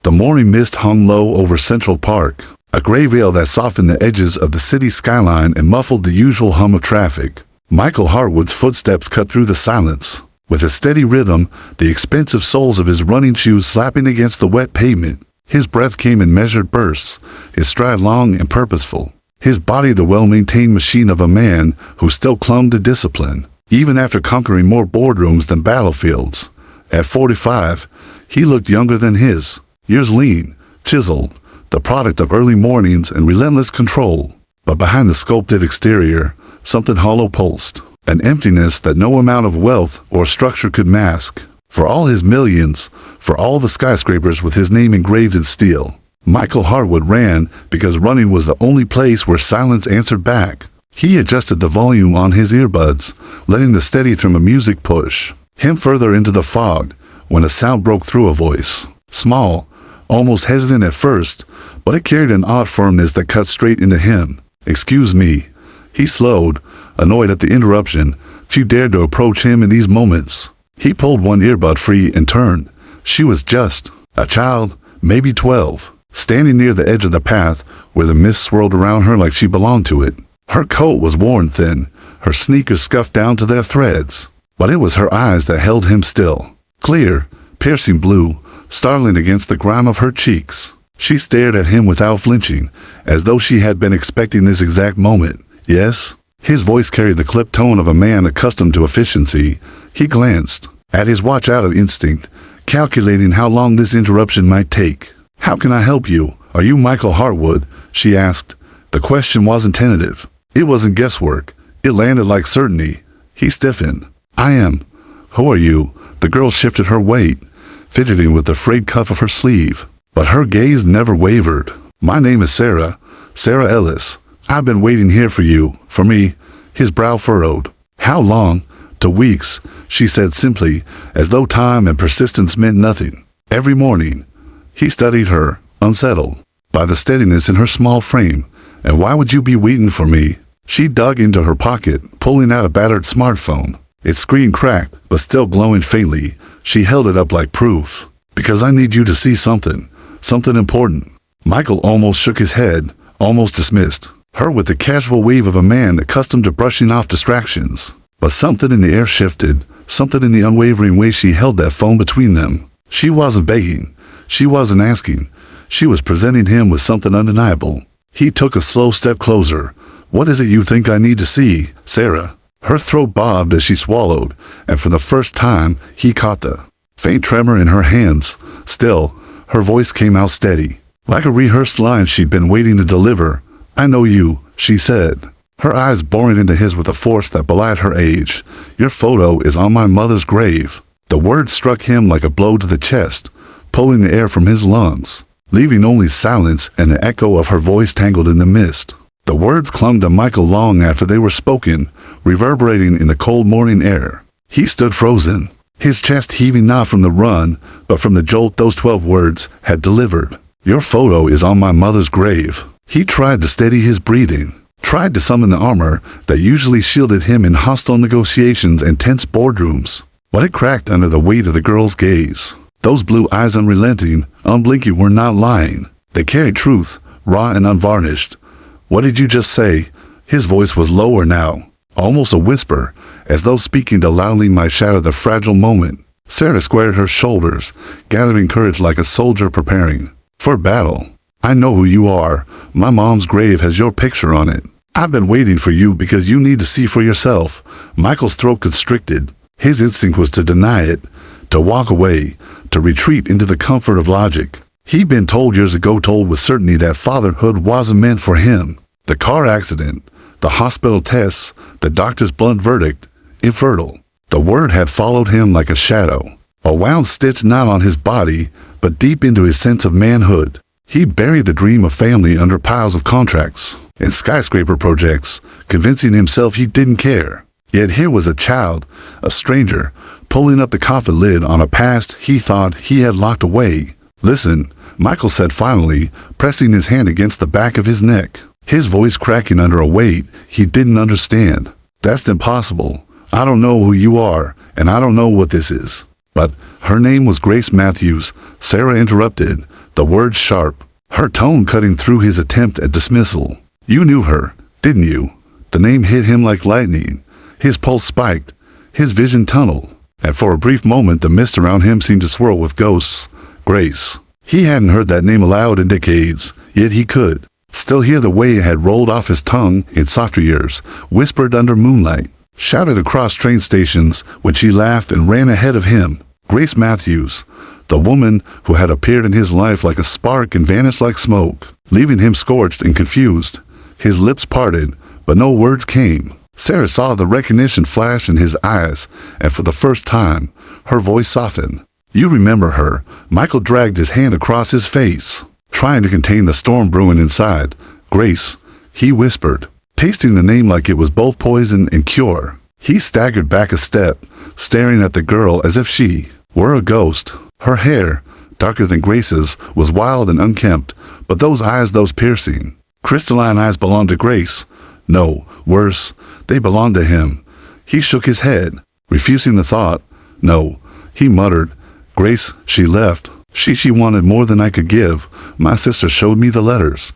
The morning mist hung low over Central Park, a gray veil that softened the edges of the city skyline and muffled the usual hum of traffic. Michael Hartwood's footsteps cut through the silence. With a steady rhythm, the expensive soles of his running shoes slapping against the wet pavement. His breath came in measured bursts, his stride long and purposeful. His body the well-maintained machine of a man who still clung to discipline, even after conquering more boardrooms than battlefields. At 45, he looked younger than his years, lean, chiseled, the product of early mornings and relentless control. But behind the sculpted exterior, something hollow pulsed, an emptiness that no amount of wealth or structure could mask. For all his millions, for all the skyscrapers with his name engraved in steel, Michael Hartwood ran because running was the only place where silence answered back. He adjusted the volume on his earbuds, letting the steady thrum of music push him further into the fog when a sound broke through a voice. Small, almost hesitant at first, but it carried an odd firmness that cut straight into him. "Excuse me." He slowed, annoyed at the interruption. Few dared to approach him in these moments. He pulled one earbud free and turned. She was just a child, maybe 12, standing near the edge of the path where the mist swirled around her like she belonged to it. Her coat was worn thin, her sneakers scuffed down to their threads. But it was her eyes that held him still. Clear, piercing blue, startling against the grime of her cheeks. She stared at him without flinching, as though she had been expecting this exact moment. "Yes?" His voice carried the clipped tone of a man accustomed to efficiency. He glanced at his watch out of instinct, calculating how long this interruption might take. "How can I help you? Are you Michael Hartwood?" she asked. The question wasn't tentative. It wasn't guesswork. It landed like certainty. He stiffened. "I am." "Who are you?" The girl shifted her weight, fidgeting with the frayed cuff of her sleeve. But her gaze never wavered. "My name is Sarah. Sarah Ellis. I've been waiting here for you, for me." His brow furrowed. "How long?" "To weeks," she said simply, as though time and persistence meant nothing. "Every morning." He studied her, unsettled by the steadiness in her small frame. "And why would you be waiting for me?" She dug into her pocket, pulling out a battered smartphone. Its screen cracked, but still glowing faintly. She held it up like proof. "Because I need you to see something. Something important." Michael almost shook his head, almost dismissed her with the casual wave of a man accustomed to brushing off distractions. But something in the air shifted, something in the unwavering way she held that phone between them. She wasn't begging. She wasn't asking. She was presenting him with something undeniable. He took a slow step closer. "What is it you think I need to see, Sarah?" Her throat bobbed as she swallowed, and for the first time, he caught the faint tremor in her hands. Still, her voice came out steady, like a rehearsed line she'd been waiting to deliver. "I know you," she said, her eyes boring into his with a force that belied her age. "Your photo is on my mother's grave." The word struck him like a blow to the chest, pulling the air from his lungs, leaving only silence and the echo of her voice tangled in the mist. The words clung to Michael long after they were spoken, reverberating in the cold morning air. He stood frozen, his chest heaving not from the run, but from the jolt those 12 words had delivered. "Your photo is on my mother's grave." He tried to steady his breathing, tried to summon the armor that usually shielded him in hostile negotiations and tense boardrooms. But it cracked under the weight of the girl's gaze. Those blue eyes, unrelenting, unblinking, were not lying. They carried truth, raw and unvarnished. "What did you just say?" His voice was lower now, almost a whisper, as though speaking too loudly might shatter the fragile moment. Sarah squared her shoulders, gathering courage like a soldier preparing for battle. "I know who you are. My mom's grave has your picture on it. I've been waiting for you because you need to see for yourself." Michael's throat constricted. His instinct was to deny it, to walk away, to retreat into the comfort of logic. He'd been told years ago, told with certainty, that fatherhood wasn't meant for him. The car accident, the hospital tests, the doctor's blunt verdict, infertile. The word had followed him like a shadow, a wound stitch not on his body, but deep into his sense of manhood. He buried the dream of family under piles of contracts and skyscraper projects, convincing himself he didn't care. Yet here was a child, a stranger, pulling up the coffin lid on a past he thought he had locked away. "Listen," Michael said finally, pressing his hand against the back of his neck, his voice cracking under a weight he didn't understand. "That's impossible. I don't know who you are, and I don't know what this is." "But her name was Grace Matthews," Sarah interrupted, the words sharp, her tone cutting through his attempt at dismissal. "You knew her, didn't you?" The name hit him like lightning. His pulse spiked, his vision tunneled, and for a brief moment the mist around him seemed to swirl with ghosts. Grace. He hadn't heard that name aloud in decades, yet he could still hear the way it had rolled off his tongue in softer years, whispered under moonlight, shouted across train stations when she laughed and ran ahead of him. Grace Matthews, the woman who had appeared in his life like a spark and vanished like smoke, leaving him scorched and confused. His lips parted, but no words came. Sarah saw the recognition flash in his eyes, and for the first time, her voice softened. "You remember her." Michael dragged his hand across his face, trying to contain the storm brewing inside. "Grace," he whispered, tasting the name like it was both poison and cure. He staggered back a step, staring at the girl as if she were a ghost. Her hair, darker than Grace's, was wild and unkempt, but those eyes, those piercing, crystalline eyes belonged to Grace. No, worse, they belonged to him. He shook his head, refusing the thought. "No," he muttered. "Grace, she left. She wanted more than I could give. My sister showed me the letters.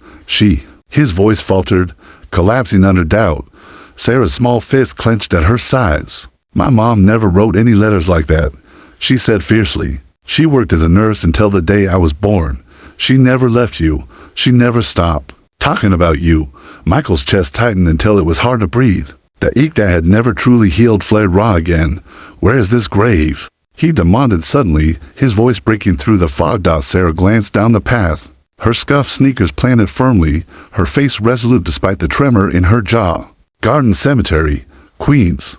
His voice faltered, collapsing under doubt. Sarah's small fist clenched at her sides. "My mom never wrote any letters like that," she said fiercely. "She worked as a nurse until the day I was born. She never left you. She never stopped talking about you." Michael's chest tightened until it was hard to breathe. The ache that had never truly healed flared raw again. "Where is this grave?" he demanded suddenly, his voice breaking through the fog. Sarah glanced down the path, her scuffed sneakers planted firmly, her face resolute despite the tremor in her jaw. "Garden Cemetery, Queens.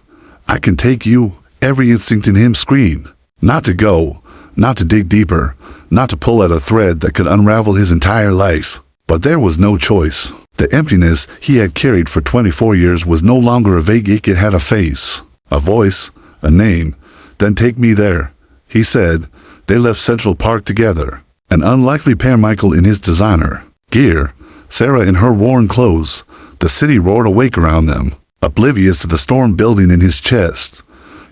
I can take you." Every instinct in him screamed. Not to go, not to dig deeper, not to pull at a thread that could unravel his entire life. But there was no choice. The emptiness he had carried for 24 years was no longer a vague ache. It had a face, a voice, a name. "Then take me there," he said. They left Central Park together, an unlikely pair, Michael in his designer gear, Sarah in her worn clothes. The city roared awake around them, oblivious to the storm building in his chest.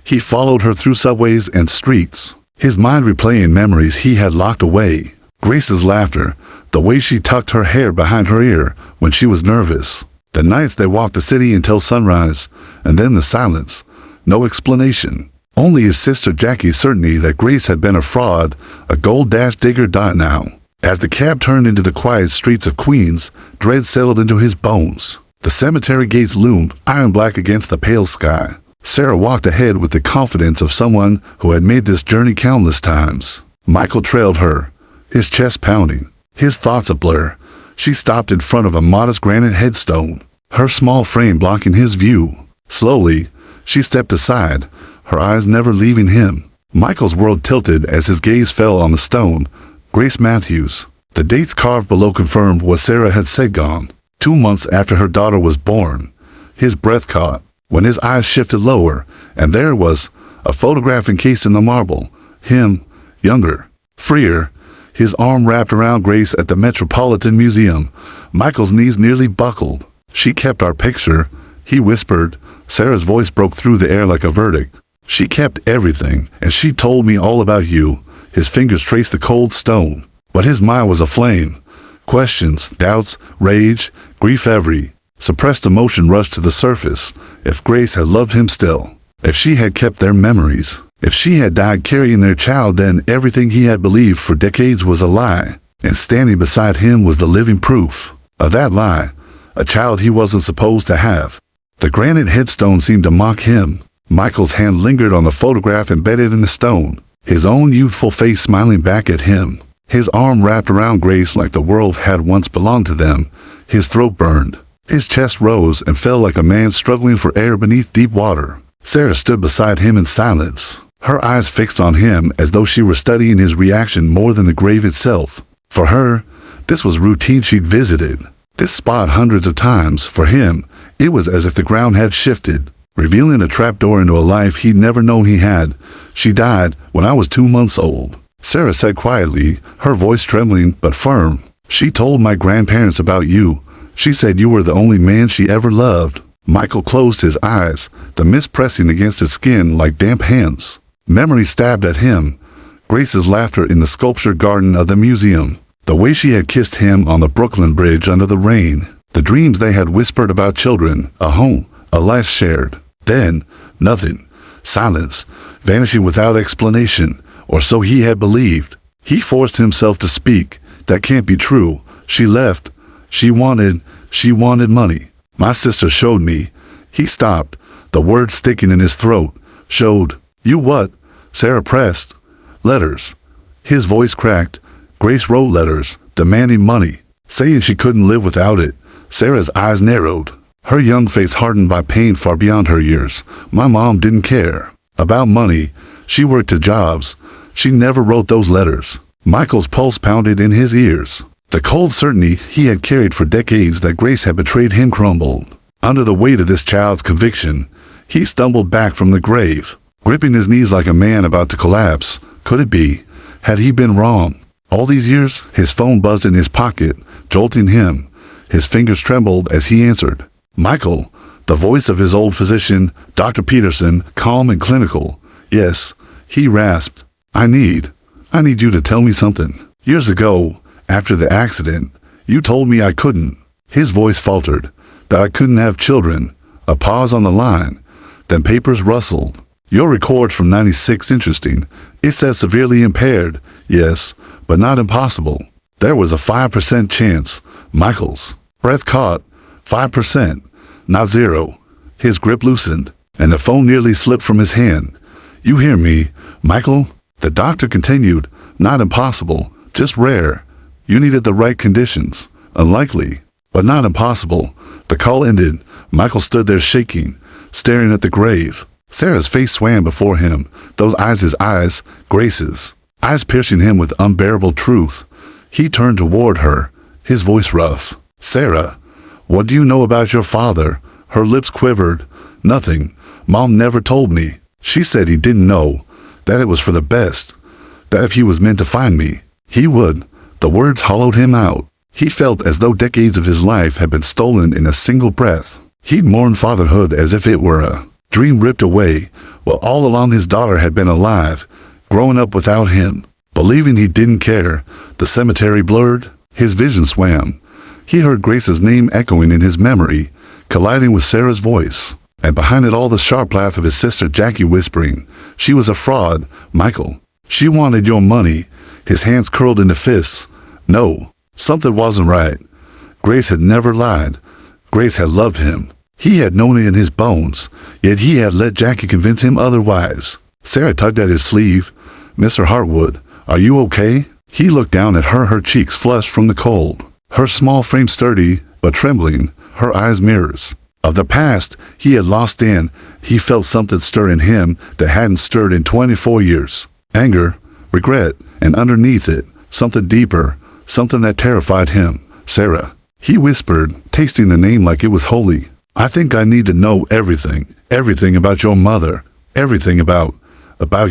He followed her through subways and streets, his mind replaying memories he had locked away. Grace's laughter, the way she tucked her hair behind her ear when she was nervous. The nights they walked the city until sunrise, and then the silence. No explanation. Only his sister Jackie's certainty that Grace had been a fraud, a gold-digger. Now, as the cab turned into the quiet streets of Queens, dread settled into his bones. The cemetery gates loomed iron black against the pale sky. Sarah walked ahead with the confidence of someone who had made this journey countless times. Michael trailed her, his chest pounding, his thoughts a blur. She stopped in front of a modest granite headstone, her small frame blocking his view. Slowly, she stepped aside, her eyes never leaving him. Michael's world tilted as his gaze fell on the stone. Grace Matthews. The dates carved below confirmed what Sarah had said. Gone 2 months after her daughter was born. His breath caught when his eyes shifted lower, and there it was, a photograph encased in the marble. Him, younger, freer, his arm wrapped around Grace at the Metropolitan Museum. Michael's knees nearly buckled. "She kept our picture," he whispered. Sarah's voice broke through the air like a verdict. "She kept everything, and she told me all about you." His fingers traced the cold stone, but his mind was aflame. Questions, doubts, rage, grief, every suppressed emotion rushed to the surface. If Grace had loved him still, if she had kept their memories, if she had died carrying their child, then everything he had believed for decades was a lie, and standing beside him was the living proof of that lie, a child he wasn't supposed to have. The granite headstone seemed to mock him. Michael's hand lingered on the photograph embedded in the stone, his own youthful face smiling back at him. His arm wrapped around Grace like the world had once belonged to them. His throat burned. His chest rose and fell like a man struggling for air beneath deep water. Sarah stood beside him in silence, her eyes fixed on him as though she were studying his reaction more than the grave itself. For her, this was routine. She'd visited this spot hundreds of times. For him, it was as if the ground had shifted, revealing a trapdoor into a life he'd never known he had. "She died when I was 2 months old," Sarah said quietly, her voice trembling but firm. "She told my grandparents about you. She said you were the only man she ever loved." Michael closed his eyes, the mist pressing against his skin like damp hands. Memory stabbed at him. Grace's laughter in the sculptured garden of the museum, The way she had kissed him on the Brooklyn Bridge under the rain. The dreams they had whispered about children, a home, a life shared. Then, nothing. Silence, vanishing without explanation, or so he had believed. He forced himself to speak. That can't be true. She left. She wanted money. My sister showed me. He stopped, the words sticking in his throat. Showed. You what? Sarah pressed. Letters. His voice cracked. Grace wrote letters, demanding money, saying she couldn't live without it. Sarah's eyes narrowed. Her young face hardened by pain far beyond her years. My mom didn't care about money. She worked at jobs. She never wrote those letters. Michael's pulse pounded in his ears. The cold certainty he had carried for decades that Grace had betrayed him crumbled. Under the weight of this child's conviction, he stumbled back from the grave, gripping his knees like a man about to collapse. Could it be? Had he been wrong? All these years, his phone buzzed in his pocket, jolting him. His fingers trembled as he answered. Michael, the voice of his old physician, Dr. Peterson, calm and clinical. Yes, he rasped. I need you to tell me something. Years ago, after the accident, you told me I couldn't. His voice faltered, that I couldn't have children. A pause on the line. Then papers rustled. Your record from '96 interesting. It said severely impaired. Yes, but not impossible. There was a 5% chance. Michael's breath caught. 5%, not zero. His grip loosened, and the phone nearly slipped from his hand. You hear me, Michael? The doctor continued. Not impossible, just rare. You needed the right conditions. Unlikely, but not impossible. The call ended. Michael stood there shaking, staring at the grave. Sarah's face swam before him, those eyes his eyes, Grace's, eyes piercing him with unbearable truth. He turned toward her, his voice rough. Sarah, what do you know about your father? Her lips quivered. Nothing. Mom never told me. She said he didn't know, that it was for the best, that if he was meant to find me, he would. The words hollowed him out. He felt as though decades of his life had been stolen in a single breath. He'd mourned fatherhood as if it were a dream ripped away, while all along his daughter had been alive, growing up without him. Believing he didn't care, the cemetery blurred, his vision swam. He heard Grace's name echoing in his memory, colliding with Sarah's voice, and behind it all the sharp laugh of his sister Jackie whispering, she was a fraud, Michael. She wanted your money. His hands curled into fists. No, something wasn't right. Grace had never lied. Grace had loved him. He had known it in his bones, yet he had let Jackie convince him otherwise. Sarah tugged at his sleeve. Mr. Hartwood, are you okay? He looked down at her cheeks flushed from the cold. Her small frame sturdy, but trembling, her eyes mirrors. Of the past he had lost in, he felt something stir in him that hadn't stirred in 24 years. Anger, regret, and underneath it, something deeper, something that terrified him. Sarah, he whispered, tasting the name like it was holy. I think I need to know everything, everything about your mother, everything about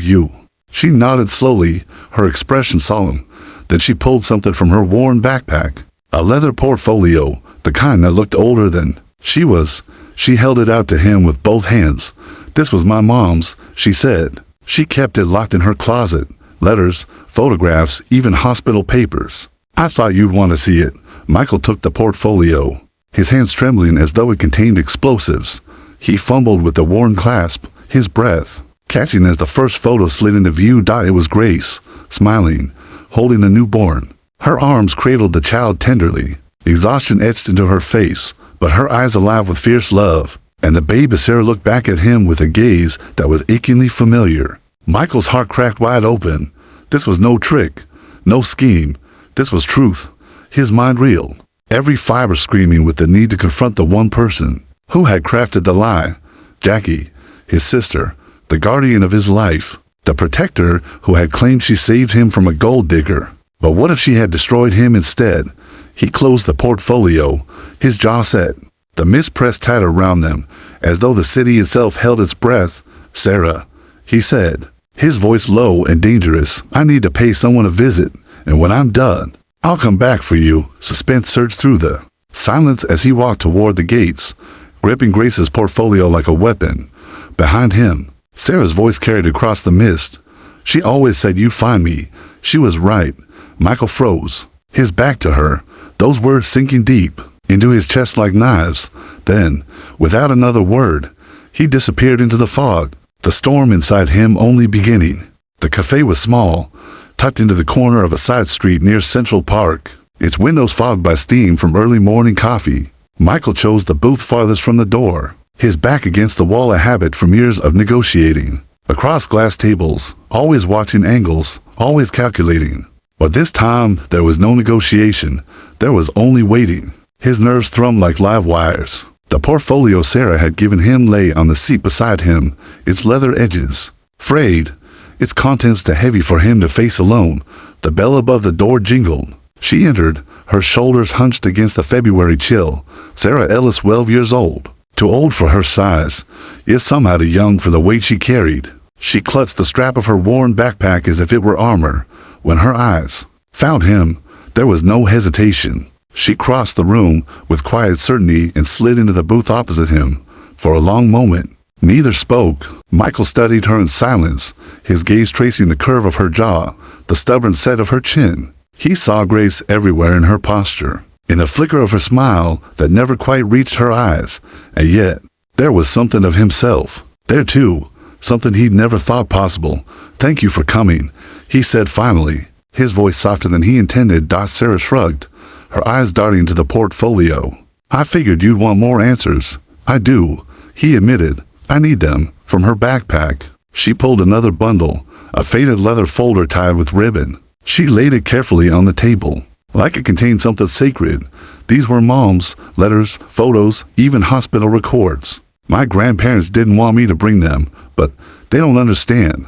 you. She nodded slowly, her expression solemn. Then she pulled something from her worn backpack. A leather portfolio, the kind that looked older than she was. She held it out to him with both hands. This was my mom's, she said. She kept it locked in her closet. Letters, photographs, even hospital papers. I thought you'd want to see it. Michael took the portfolio, his hands trembling as though it contained explosives. He fumbled with the worn clasp, his breath catching as the first photo slid into view. It was Grace, smiling, holding the newborn. Her arms cradled the child tenderly. Exhaustion etched into her face, but her eyes alive with fierce love. And the baby Sarah looked back at him with a gaze that was achingly familiar. Michael's heart cracked wide open. This was no trick, no scheme. This was truth. His mind reeled, every fiber screaming with the need to confront the one person who had crafted the lie. Jackie, his sister, the guardian of his life, the protector who had claimed she saved him from a gold digger. But what if she had destroyed him instead? He closed the portfolio, his jaw set, the mist pressed tight around them, as though the city itself held its breath. Sarah, he said, his voice low and dangerous, I need to pay someone a visit, and when I'm done, I'll come back for you. Suspense surged through the silence as he walked toward the gates, gripping Grace's portfolio like a weapon. Behind him, Sarah's voice carried across the mist. She always said you'd find me. She was right. Michael froze. his back to her, those words sinking deep into his chest like knives. Then, without another word, he disappeared into the fog, the storm inside him only beginning. The cafe was small, tucked into the corner of a side street near Central Park, its windows fogged by steam from early morning coffee. Michael chose the booth farthest from the door, his back against the wall, a habit from years of negotiating. Across glass tables, always watching angles, always calculating. But this time, there was no negotiation. There was only waiting. His nerves thrummed like live wires. The portfolio Sarah had given him lay on the seat beside him, its leather edges frayed, its contents too heavy for him to face alone. The bell above the door jingled. She entered, her shoulders hunched against the February chill. Sarah Ellis, 12 years old. Too old for her size, yet somehow too young for the weight she carried. She clutched the strap of her worn backpack as if it were armor. When her eyes found him, there was no hesitation. She crossed the room with quiet certainty and slid into the booth opposite him. For a long moment, neither spoke. Michael studied her in silence, his gaze tracing the curve of her jaw, the stubborn set of her chin. He saw grace everywhere in her posture, in the flicker of her smile that never quite reached her eyes. And yet, there was something of himself there too, something he'd never thought possible. "Thank you for coming," he said finally, his voice softer than he intended. Sarah shrugged, her eyes darting to the portfolio. "I figured you'd want more answers." "I do," he admitted. "I need them." From her backpack, she pulled another bundle, a faded leather folder tied with ribbon. She laid it carefully on the table, like it contained something sacred. These were Mom's letters, photos, even hospital records. "My grandparents didn't want me to bring them, but they don't understand.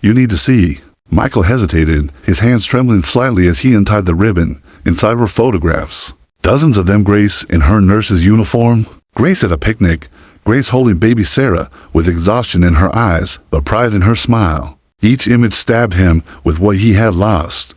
You need to see." Michael hesitated, his hands trembling slightly as he untied the ribbon. Inside were photographs. Dozens of them. Grace in her nurse's uniform. Grace at a picnic. Grace holding baby Sarah, with exhaustion in her eyes, but pride in her smile. Each image stabbed him with what he had lost.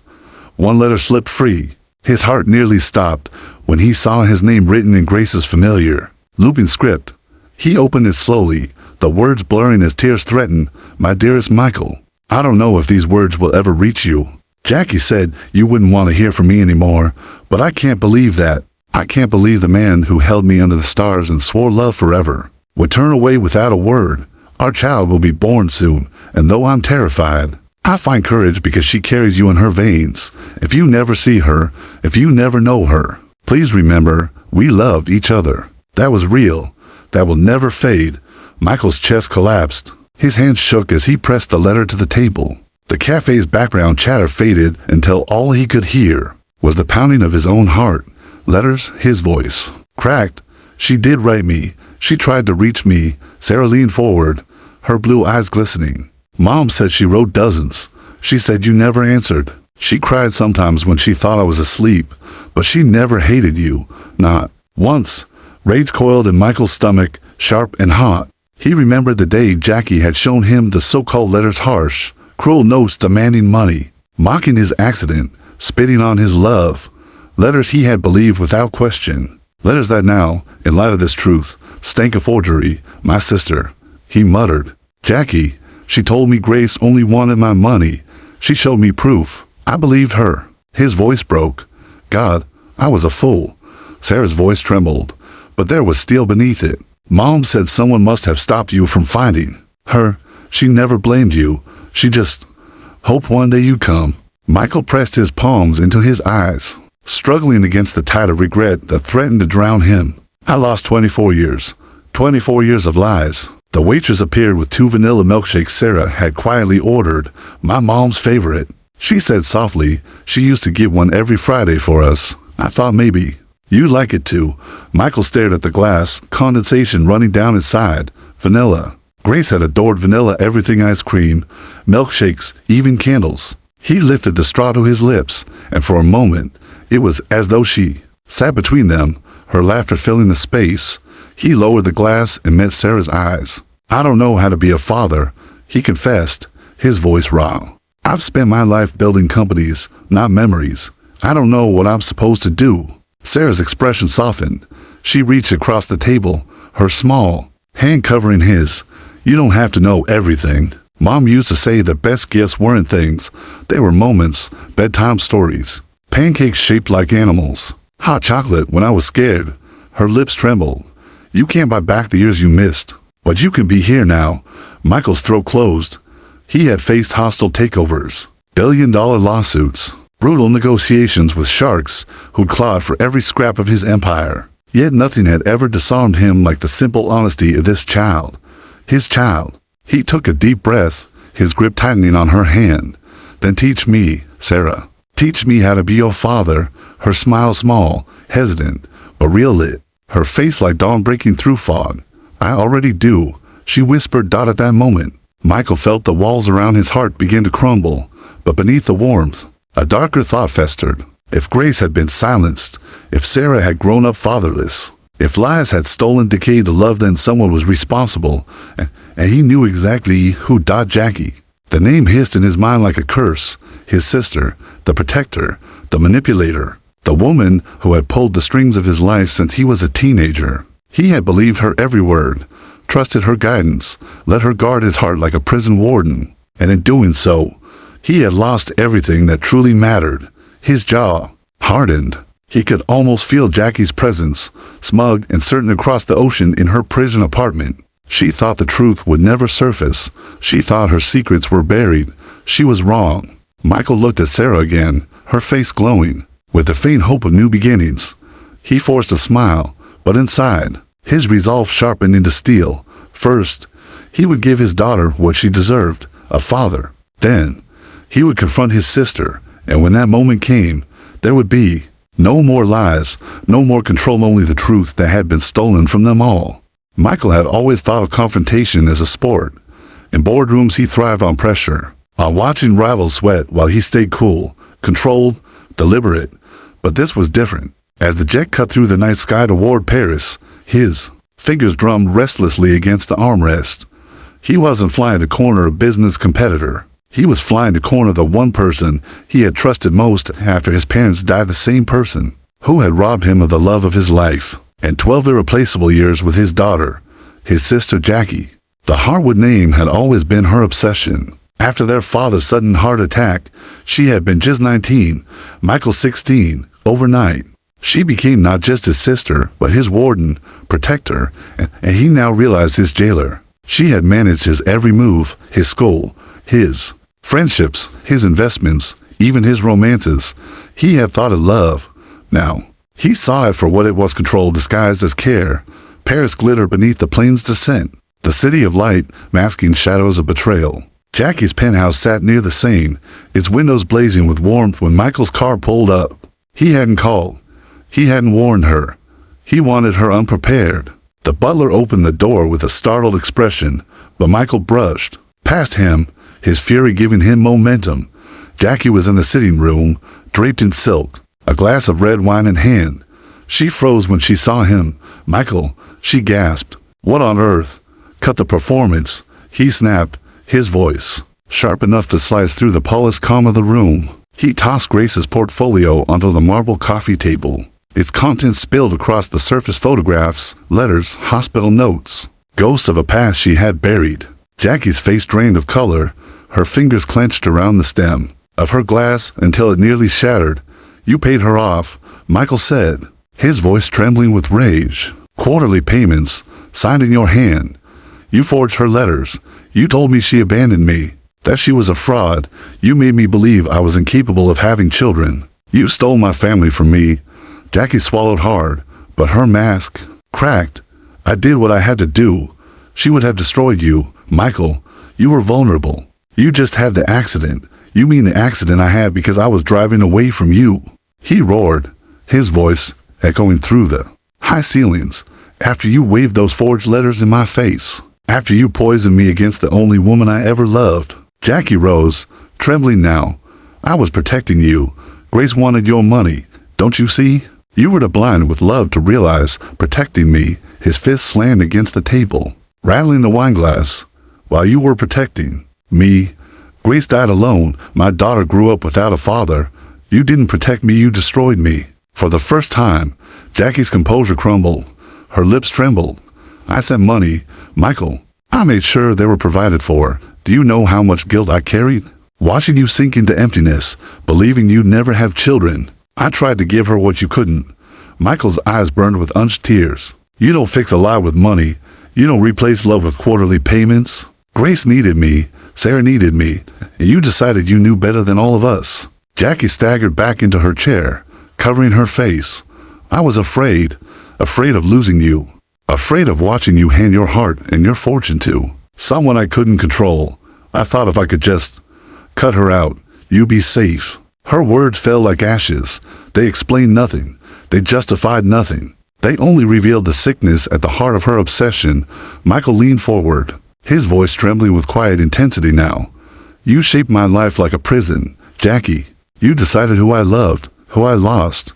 One letter slipped free. His heart nearly stopped when he saw his name written in Grace's familiar, looping script. He opened it slowly, the words blurring as tears threatened. "My dearest Michael, I don't know if these words will ever reach you. Jackie said you wouldn't want to hear from me anymore, but I can't believe that. I can't believe the man who held me under the stars and swore love forever would turn away without a word. Our child will be born soon, and though I'm terrified, I find courage because she carries you in her veins. If you never see her, if you never know her, please remember, we love each other. That was real. That will never fade." Michael's chest collapsed. His hands shook as he pressed the letter to the table. The cafe's background chatter faded until all he could hear was the pounding of his own heart. Letters, his voice cracked. "She did write me. She tried to reach me." Sarah leaned forward, her blue eyes glistening. "Mom said she wrote dozens. She said you never answered. She cried sometimes when she thought I was asleep, but she never hated you. Not once." Rage coiled in Michael's stomach, sharp and hot. He remembered the day Jackie had shown him the so-called letters, harsh, cruel notes demanding money, mocking his accident, spitting on his love. Letters he had believed without question. Letters that now, in light of this truth, stank of forgery. "My sister," he muttered. "Jackie, she told me Grace only wanted my money. She showed me proof. I believed her." His voice broke. "God, I was a fool." Sarah's voice trembled, but there was steel beneath it. "Mom said someone must have stopped you from finding her. She never blamed you. She just hoped one day you'd come." Michael pressed his palms into his eyes, struggling against the tide of regret that threatened to drown him. "I lost 24 years. 24 years of lies." The waitress appeared with 2 vanilla milkshakes Sarah had quietly ordered, my mom's favorite. She said softly, "She used to get one every Friday for us. I thought maybe you'd like it too." Michael stared at the glass, condensation running down inside. Vanilla. Grace had adored vanilla everything: ice cream, milkshakes, even candles. He lifted the straw to his lips, and for a moment, it was as though she sat between them, her laughter filling the space. He lowered the glass and met Sarah's eyes. "I don't know how to be a father," he confessed, his voice raw. "I've spent my life building companies, not memories. I don't know what I'm supposed to do." Sarah's expression softened. She reached across the table, her small hand covering his. "You don't have to know everything. Mom used to say the best gifts weren't things. They were moments, bedtime stories, pancakes shaped like animals, hot chocolate when I was scared. Her lips trembled. You can't buy back the years you missed, but you can be here now. Michael's throat closed. He had faced hostile takeovers, billion-dollar lawsuits, brutal negotiations with sharks who'd clawed for every scrap of his empire. Yet nothing had ever disarmed him like the simple honesty of this child. His child. He took a deep breath, his grip tightening on her hand. Then teach me, Sarah. Teach me how to be your father. Her smile small, hesitant, but real lit. Her face like dawn breaking through fog. I already do, she whispered. At that moment, Michael felt the walls around his heart begin to crumble, but beneath the warmth, a darker thought festered. If Grace had been silenced, if Sarah had grown up fatherless, if lies had stolen decayed love, then someone was responsible, and he knew exactly who. Jackie. The name hissed in his mind like a curse. His sister, the protector, the manipulator, the woman who had pulled the strings of his life since he was a teenager. He had believed her every word, trusted her guidance, let her guard his heart like a prison warden. And in doing so, he had lost everything that truly mattered. His jaw hardened. He could almost feel Jackie's presence, smug and certain across the ocean in her prison apartment. She thought the truth would never surface. She thought her secrets were buried. She was wrong. Michael looked at Sarah again, her face glowing with the faint hope of new beginnings. He forced a smile, but inside, his resolve sharpened into steel. First, he would give his daughter what she deserved, a father. Then, he would confront his sister, and when that moment came, there would be no more lies, no more control, only the truth that had been stolen from them all. Michael had always thought of confrontation as a sport. In boardrooms, he thrived on pressure, on watching rivals sweat while he stayed cool, controlled, deliberate. But this was different. As the jet cut through the night sky toward Paris, his fingers drummed restlessly against the armrest. He wasn't flying to corner a business competitor. He was flying to corner the one person he had trusted most after his parents died, the same person who had robbed him of the love of his life and 12 irreplaceable years with his daughter, his sister Jackie. The Harwood name had always been her obsession. After their father's sudden heart attack, she had been just 19, Michael 16, overnight. She became not just his sister, but his warden, protector, and he now realized his jailer. She had managed his every move, his school, his friendships, his investments, even his romances. He had thought it love. Now, he saw it for what it was, control disguised as care. Paris glittered beneath the plane's descent, the city of light masking shadows of betrayal. Jackie's penthouse sat near the Seine, its windows blazing with warmth when Michael's car pulled up. He hadn't called. He hadn't warned her. He wanted her unprepared. The butler opened the door with a startled expression, but Michael brushed past him, his fury giving him momentum. Jackie was in the sitting room, draped in silk, a glass of red wine in hand. She froze when she saw him. Michael, she gasped. What on earth? Cut the performance, he snapped, his voice sharp enough to slice through the polished calm of the room. He tossed Grace's portfolio onto the marble coffee table. Its contents spilled across the surface: photographs, letters, hospital notes, ghosts of a past she had buried. Jackie's face drained of color, her fingers clenched around the stem of her glass until it nearly shattered. You paid her off, Michael said, his voice trembling with rage. Quarterly payments, signed in your hand. You forged her letters. You told me she abandoned me, that she was a fraud. You made me believe I was incapable of having children. You stole my family from me. Jackie swallowed hard, but her mask cracked. I did what I had to do. She would have destroyed you, Michael. You were vulnerable. You just had the accident. You mean the accident I had because I was driving away from you? He roared, his voice echoing through the high ceilings. After you waved those forged letters in my face. After you poisoned me against the only woman I ever loved. Jackie rose, trembling now. I was protecting you. Grace wanted your money. Don't you see? You were too blind with love to realize protecting me. His fist slammed against the table, rattling the wine glass. While you were protecting me, Grace died alone. My daughter grew up without a father. You didn't protect me, you destroyed me. For the first time, Jackie's composure crumbled. Her lips trembled. I sent money, Michael. I made sure they were provided for. Do you know how much guilt I carried? Watching you sink into emptiness, believing you'd never have children. I tried to give her what you couldn't. Michael's eyes burned with unshed tears. You don't fix a lie with money. You don't replace love with quarterly payments. Grace needed me. Sarah needed me. And you decided you knew better than all of us. Jackie staggered back into her chair, covering her face. I was afraid of losing you. Afraid of watching you hand your heart and your fortune to someone I couldn't control. I thought if I could just cut her out, you'd be safe. Her words fell like ashes. They explained nothing. They justified nothing. They only revealed the sickness at the heart of her obsession. Michael leaned forward, his voice trembling with quiet intensity now. You shaped my life like a prison, Jackie. You decided who I loved, who I lost,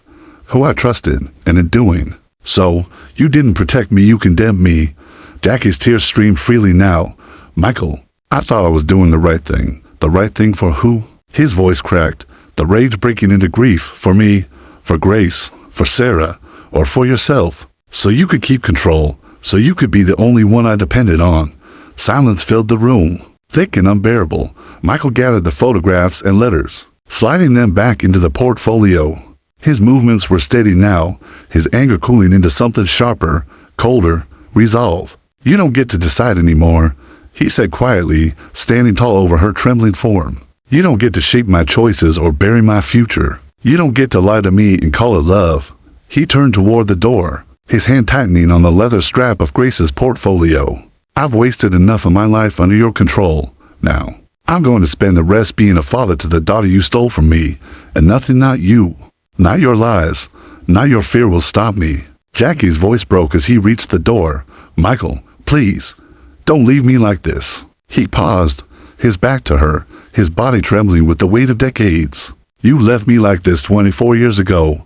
who I trusted, and in doing so, you didn't protect me, you condemned me. Jackie's tears streamed freely now. Michael, I thought I was doing the right thing. The right thing for who? His voice cracked, the rage breaking into grief. For me, for Grace, for Sarah, or for yourself. So you could keep control, so you could be the only one I depended on. Silence filled the room, thick and unbearable. Michael gathered the photographs and letters, sliding them back into the portfolio. His movements were steady now, his anger cooling into something sharper, colder, resolve. You don't get to decide anymore, he said quietly, standing tall over her trembling form. You don't get to shape my choices or bury my future. You don't get to lie to me and call it love. He turned toward the door, his hand tightening on the leather strap of Grace's portfolio. I've wasted enough of my life under your control. Now, I'm going to spend the rest being a father to the daughter you stole from me, and nothing, not you. Not your lies, not your fear will stop me. Jackie's voice broke as he reached the door. Michael, please, don't leave me like this. He paused, his back to her, his body trembling with the weight of decades. You left me like this 24 years ago.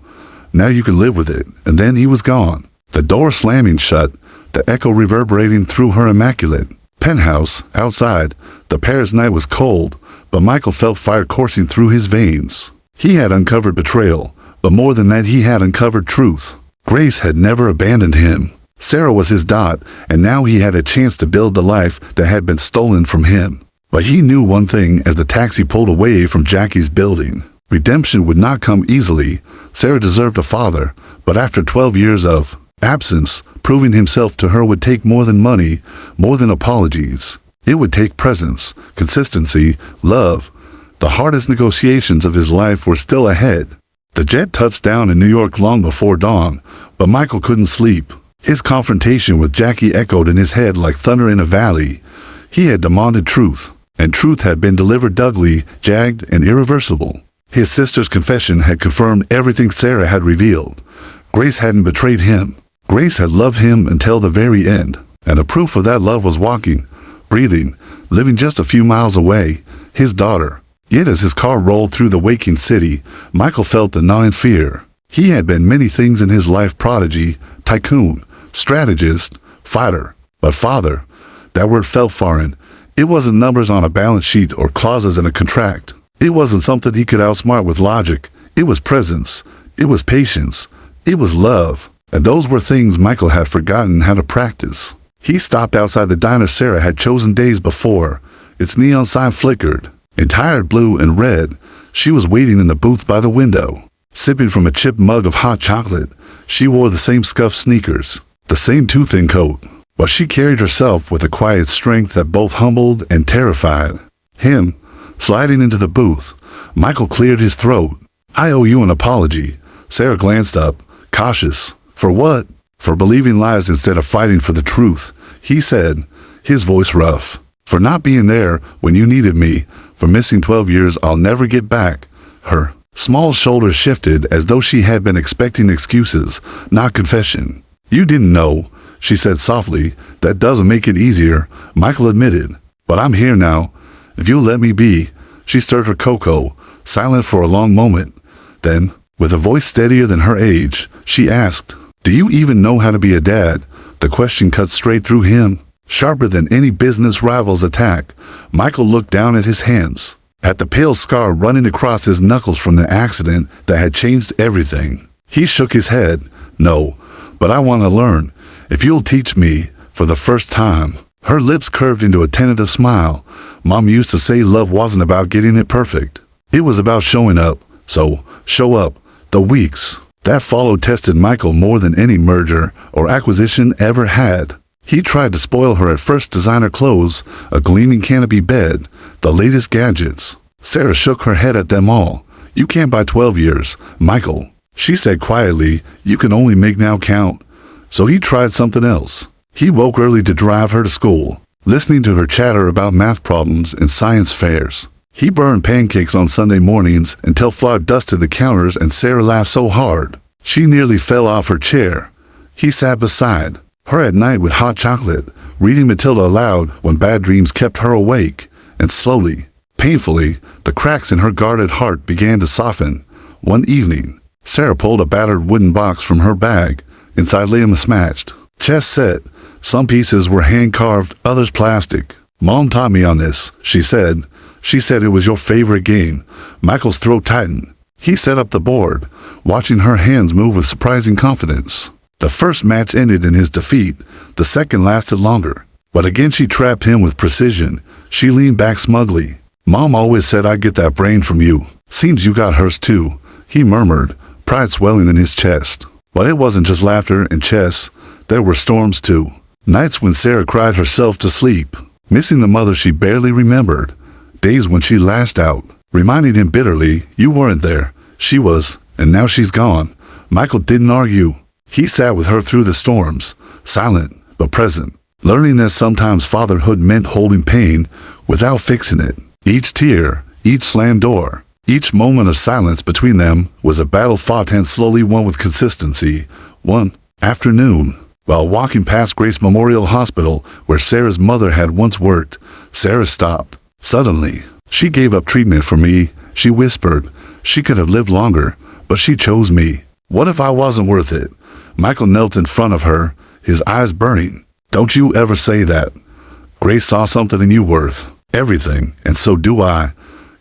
Now you can live with it. And then he was gone. The door slamming shut, the echo reverberating through her immaculate penthouse. Outside, the Paris night was cold, but Michael felt fire coursing through his veins. He had uncovered betrayal, but more than that, he had uncovered truth. Grace had never abandoned him. Sarah was his dot, and now he had a chance to build the life that had been stolen from him. But he knew one thing as the taxi pulled away from Jackie's building. Redemption would not come easily. Sarah deserved a father, but after 12 years of absence, proving himself to her would take more than money, more than apologies. It would take presence, consistency, love. The hardest negotiations of his life were still ahead. The jet touched down in New York long before dawn, but Michael couldn't sleep. His confrontation with Jackie echoed in his head like thunder in a valley. He had demanded truth, and truth had been delivered doggedly, jagged, and irreversible. His sister's confession had confirmed everything Sarah had revealed. Grace hadn't betrayed him. Grace had loved him until the very end, and the proof of that love was walking, breathing, living just a few miles away, his daughter. Yet as his car rolled through the waking city, Michael felt the gnawing fear. He had been many things in his life: prodigy, tycoon, strategist, fighter. But father, that word felt foreign. It wasn't numbers on a balance sheet or clauses in a contract. It wasn't something he could outsmart with logic. It was presence. It was patience. It was love. And those were things Michael had forgotten how to practice. He stopped outside the diner Sarah had chosen days before. Its neon sign flickered. In tired blue and red, she was waiting in the booth by the window, sipping from a chipped mug of hot chocolate. She wore the same scuffed sneakers, the same too-thin coat, but she carried herself with a quiet strength that both humbled and terrified him. Sliding into the booth, Michael cleared his throat. I owe you an apology. Sarah glanced up, cautious. For what? For believing lies instead of fighting for the truth, he said, his voice rough. For not being there when you needed me, for missing 12 years I'll never get back. Her small shoulders shifted as though she had been expecting excuses, not confession. You didn't know, she said softly. That doesn't make it easier, Michael admitted. But I'm here now. If you'll let me be. She stirred her cocoa, silent for a long moment. Then, with a voice steadier than her age, she asked, do you even know how to be a dad? The question cut straight through him. Sharper than any business rival's attack, Michael looked down at his hands, at the pale scar running across his knuckles from the accident that had changed everything. He shook his head. No, but I want to learn. If you'll teach me, for the first time. Her lips curved into a tentative smile. Mom used to say love wasn't about getting it perfect. It was about showing up. So, show up. The weeks that followed tested Michael more than any merger or acquisition ever had. He tried to spoil her at first: designer clothes, a gleaming canopy bed, the latest gadgets. Sarah shook her head at them all. "You can't buy 12 years, Michael," she said quietly. "You can only make now count." So he tried something else. He woke early to drive her to school, listening to her chatter about math problems and science fairs. He burned pancakes on Sunday mornings until flour dusted the counters, and Sarah laughed so hard she nearly fell off her chair. He sat beside her at night with hot chocolate, reading Matilda aloud when bad dreams kept her awake, and slowly, painfully, the cracks in her guarded heart began to soften. One evening, Sarah pulled a battered wooden box from her bag. Inside lay a mismatched chess set. Some pieces were hand-carved, others plastic. "Mom taught me on this," she said. "She said it was your favorite game." Michael's throat tightened. He set up the board, watching her hands move with surprising confidence. The first match ended in his defeat. The second lasted longer. But again she trapped him with precision. She leaned back smugly. "Mom always said I'd get that brain from you. Seems you got hers too," he murmured, pride swelling in his chest. But it wasn't just laughter and chess. There were storms too. Nights when Sarah cried herself to sleep, missing the mother she barely remembered. Days when she lashed out, reminding him bitterly, "You weren't there. She was, and now she's gone." Michael didn't argue. He sat with her through the storms, silent but present, learning that sometimes fatherhood meant holding pain without fixing it. Each tear, each slammed door, each moment of silence between them was a battle fought and slowly won with consistency. One afternoon, while walking past Grace Memorial Hospital, where Sarah's mother had once worked, Sarah stopped. Suddenly, "She gave up treatment for me," she whispered. "She could have lived longer, but she chose me. What if I wasn't worth it?" Michael knelt in front of her, his eyes burning. "Don't you ever say that. Grace saw something in you worth everything, and so do I.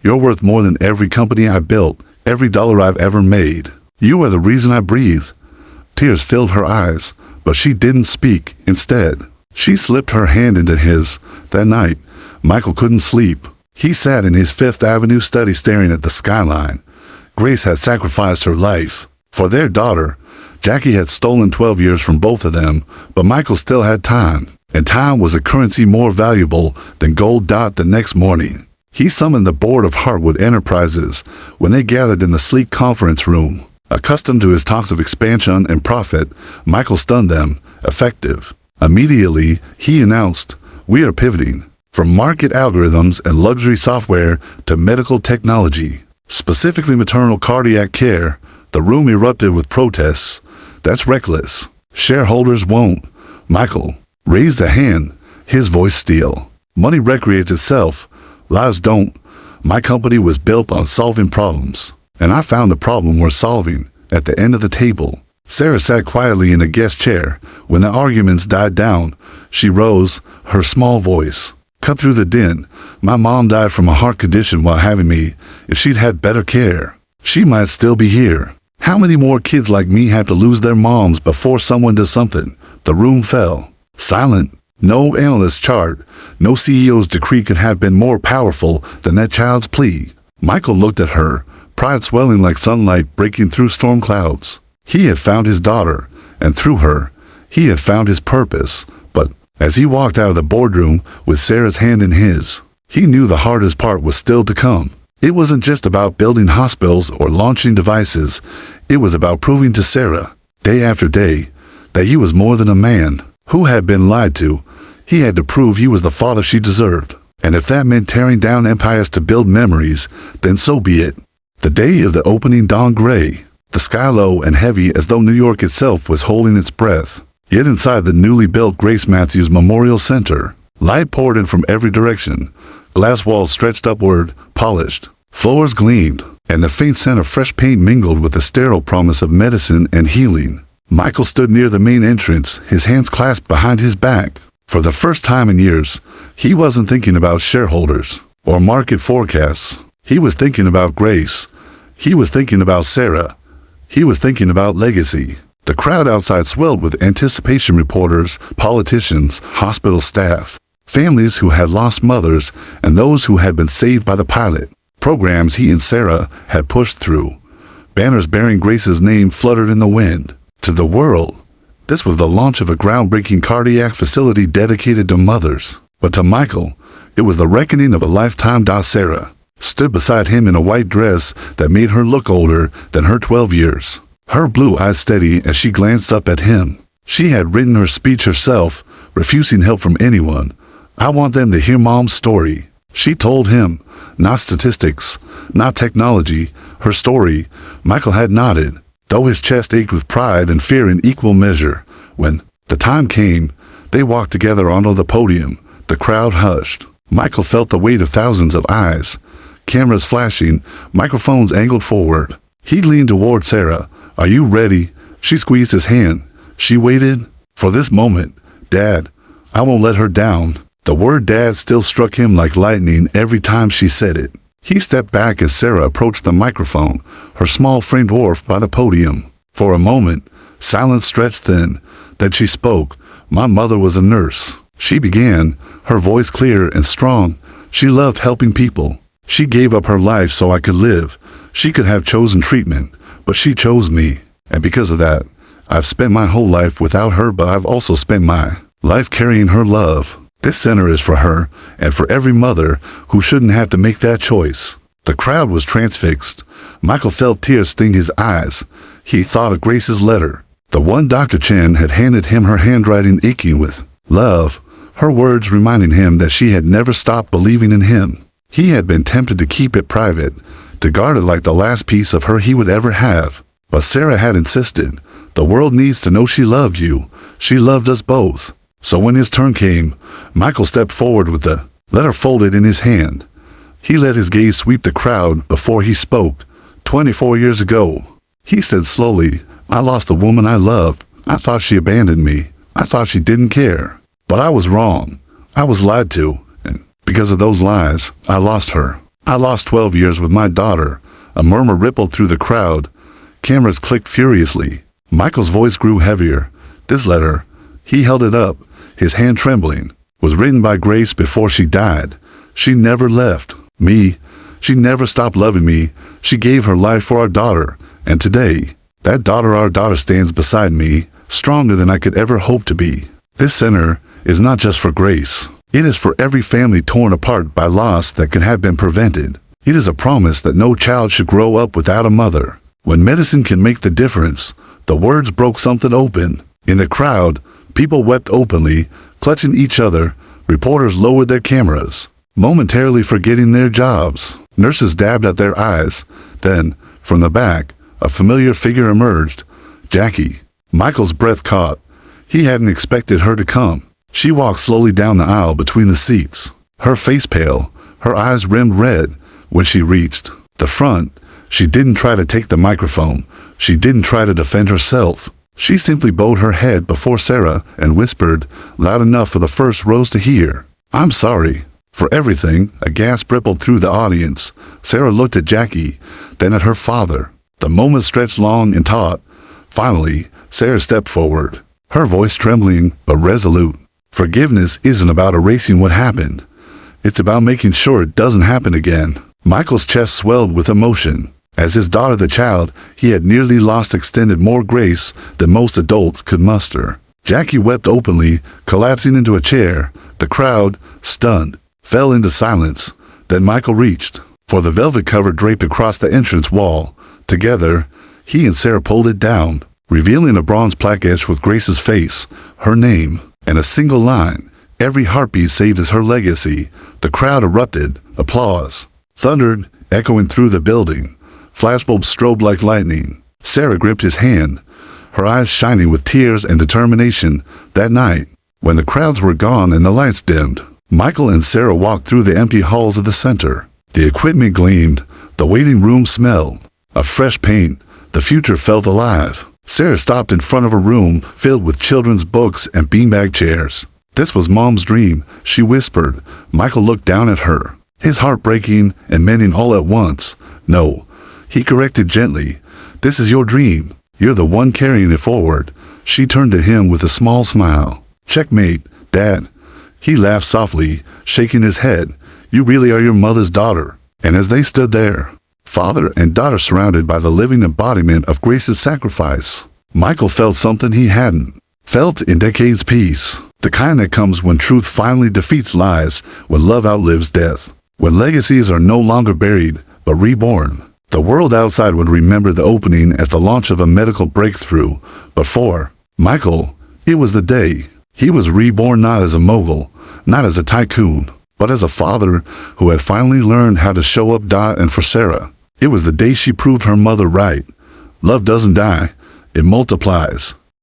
You're worth more than every company I built, every dollar I've ever made. You are the reason I breathe." Tears filled her eyes, but she didn't speak. Instead, she slipped her hand into his. That night, Michael couldn't sleep. He sat in his Fifth Avenue study staring at the skyline. Grace had sacrificed her life for their daughter. Jackie had stolen 12 years from both of them, but Michael still had time, and time was a currency more valuable than gold. The next morning, he summoned the board of Heartwood Enterprises. When they gathered in the sleek conference room, accustomed to his talks of expansion and profit, Michael stunned them. Effective. Immediately, he announced, "We are pivoting from market algorithms and luxury software to medical technology, specifically maternal cardiac care." The room erupted with protests. "That's reckless. Shareholders won't." Michael raised a hand, his voice steel. "Money recreates itself. Lives don't. My company was built on solving problems, and I found the problem we're solving at the end of the table." Sarah sat quietly in a guest chair. When the arguments died down, she rose, her small voice cut through the din. "My mom died from a heart condition while having me. If she'd had better care, she might still be here. How many more kids like me have to lose their moms before someone does something?" The room fell silent. No analyst's chart, no CEO's decree could have been more powerful than that child's plea. Michael looked at her, pride swelling like sunlight breaking through storm clouds. He had found his daughter, and through her, he had found his purpose. But as he walked out of the boardroom with Sarah's hand in his, he knew the hardest part was still to come. It wasn't just about building hospitals or launching devices. It was about proving to Sarah, day after day, that he was more than a man who had been lied to. He had to prove he was the father she deserved. And if that meant tearing down empires to build memories, then so be it. The day of the opening dawned gray, the sky low and heavy as though New York itself was holding its breath. Yet inside the newly built Grace Matthews Memorial Center, light poured in from every direction. Glass walls stretched upward, polished. Floors gleamed, and the faint scent of fresh paint mingled with the sterile promise of medicine and healing. Michael stood near the main entrance, his hands clasped behind his back. For the first time in years, he wasn't thinking about shareholders or market forecasts. He was thinking about Grace. He was thinking about Sarah. He was thinking about legacy. The crowd outside swelled with anticipation: reporters, politicians, hospital staff, families who had lost mothers, and those who had been saved by the pilot programs he and Sarah had pushed through. Banners bearing Grace's name fluttered in the wind. To the world, this was the launch of a groundbreaking cardiac facility dedicated to mothers. But to Michael, it was the reckoning of a lifetime. Sarah stood beside him in a white dress that made her look older than her 12 years. Her blue eyes steady as she glanced up at him. She had written her speech herself, refusing help from anyone. "I want them to hear Mom's story," she told him. Not statistics, not technology, her story. Michael had nodded, though his chest ached with pride and fear in equal measure. When the time came, they walked together onto the podium. The crowd hushed. Michael felt the weight of thousands of eyes. Cameras flashing, microphones angled forward. He leaned toward Sarah. "Are you ready?" She squeezed his hand. She waited for this moment. "Dad, I won't let her down." The word dad still struck him like lightning every time she said it. He stepped back as Sarah approached the microphone, her small frame dwarfed by the podium. For a moment, silence stretched thin. Then she spoke. "My mother was a nurse," she began, her voice clear and strong. "She loved helping people. She gave up her life so I could live. She could have chosen treatment, but she chose me. And because of that, I've spent my whole life without her, but I've also spent my life carrying her love. This center is for her, and for every mother who shouldn't have to make that choice." The crowd was transfixed. Michael felt tears sting his eyes. He thought of Grace's letter, the one Dr. Chen had handed him, her handwriting aching with love, her words reminding him that she had never stopped believing in him. He had been tempted to keep it private, to guard it like the last piece of her he would ever have. But Sarah had insisted, "The world needs to know she loved you. She loved us both." So when his turn came, Michael stepped forward with the letter folded in his hand. He let his gaze sweep the crowd before he spoke. 24 years ago, he said slowly, "I lost the woman I loved. I thought she abandoned me. I thought she didn't care. But I was wrong. I was lied to. And because of those lies, I lost her. I lost 12 years with my daughter." A murmur rippled through the crowd. Cameras clicked furiously. Michael's voice grew heavier. This letter, he held it up, his hand trembling, was written by Grace before she died. She never left me. She never stopped loving me. She gave her life for our daughter. And today, that daughter, our daughter, stands beside me, stronger than I could ever hope to be. This center is not just for Grace. It is for every family torn apart by loss that could have been prevented. It is a promise that no child should grow up without a mother. When medicine can make the difference, the words broke something open. In the crowd, people wept openly, clutching each other. Reporters lowered their cameras, momentarily forgetting their jobs. Nurses dabbed at their eyes. Then, from the back, a familiar figure emerged. Jackie. Michael's breath caught. He hadn't expected her to come. She walked slowly down the aisle between the seats, her face pale, her eyes rimmed red. When she reached the front, she didn't try to take the microphone. She didn't try to defend herself. She simply bowed her head before Sarah and whispered, loud enough for the first rows to hear, "I'm sorry for everything." A gasp rippled through the audience. Sarah looked at Jackie, then at her father. The moment stretched long and taut. Finally, Sarah stepped forward, her voice trembling but resolute. "Forgiveness isn't about erasing what happened. It's about making sure it doesn't happen again." Michael's chest swelled with emotion. As his daughter, the child he had nearly lost, extended more grace than most adults could muster. Jackie wept openly, collapsing into a chair. The crowd, stunned, fell into silence. Then Michael reached for the velvet cover draped across the entrance wall. Together, he and Sarah pulled it down, revealing a bronze plaque etched with Grace's face, her name, and a single line, "Every heartbeat saved is her legacy." The crowd erupted. Applause thundered, echoing through the building. Flashbulbs strobed like lightning. Sarah gripped his hand, her eyes shining with tears and determination. That night, when the crowds were gone and the lights dimmed, Michael and Sarah walked through the empty halls of the center. The equipment gleamed, the waiting room smelled of fresh paint. The future felt alive. Sarah stopped in front of a room filled with children's books and beanbag chairs. "This was Mom's dream," she whispered. Michael looked down at her, his heart breaking and mending all at once. "No," he corrected gently. "This is your dream. You're the one carrying it forward." She turned to him with a small smile. "Checkmate, Dad." He laughed softly, shaking his head. "You really are your mother's daughter." And as they stood there, father and daughter surrounded by the living embodiment of Grace's sacrifice. Michael felt something he hadn't felt in decades. Peace. The kind that comes when truth finally defeats lies, when love outlives death, when legacies are no longer buried, but reborn. The world outside would remember the opening as the launch of a medical breakthrough, but for Michael, it was the day. He was reborn not as a mogul, not as a tycoon, but as a father who had finally learned how to show up. And for Sarah, it was the day she proved her mother right. Love doesn't die, it multiplies.